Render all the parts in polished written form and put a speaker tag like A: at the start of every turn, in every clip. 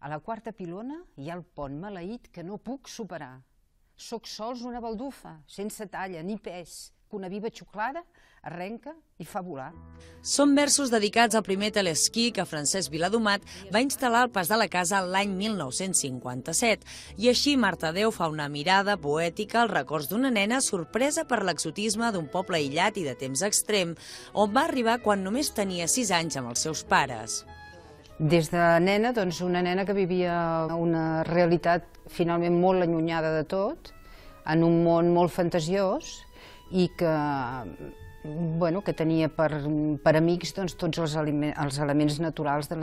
A: A la quarta pilona hi ha el pont maleït que no puc superar. Soc sols una baldufa, sense talla ni pes, que una viva xuclada arrenca i fa volar.
B: Són versos dedicats al primer telesquí que Francesc Viladomat va instal·lar al Pas de la Casa l'any 1957. I així Martadeu fa una mirada poètica als records d'una nena sorpresa per l'exotisme d'un poble aïllat i de temps extrem, on va arribar quan només tenia 6 anys amb els seus pares.
A: Des de nena, doncs, una nena que vivia una realitat finalment molt allunyada de tot, en un món molt fantasiós i que tenia per amics tots els elements naturals del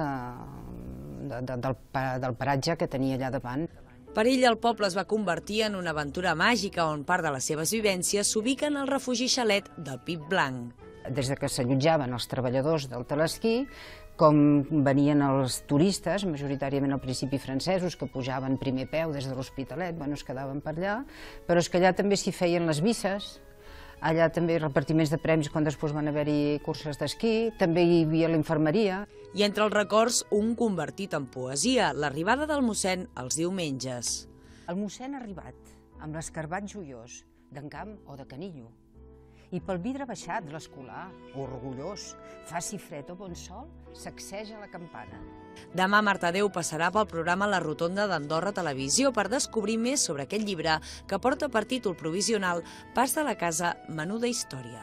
A: paratge que tenia allà davant.
B: Per ell, el poble es va convertir en una aventura màgica on part de les seves vivències s'ubiquen al refugi xalet del Pit Blanc.
A: Des que s'allotjaven els treballadors del telesquí, com venien els turistes, majoritàriament al principi francesos, que pujaven primer peu des de l'Hospitalet, es quedaven per allà, però és que allà també s'hi feien les misses, allà també repartiments de premis quan després van haver-hi curses d'esquí, també hi havia la infermeria.
B: I entre els records, un convertit en poesia, l'arribada del mossèn els diumenges.
A: El mossèn ha arribat amb l'escarbat joiós d'en Camp o de Canillo, i pel vidre baixat de l'escolà, orgullós, faci fred o bon sol, sacseja la campana.
B: Demà Martadeu passarà pel programa La Rotonda d'Andorra Televisió per descobrir més sobre aquest llibre que porta per títol provisional Pas de la Casa, menuda història.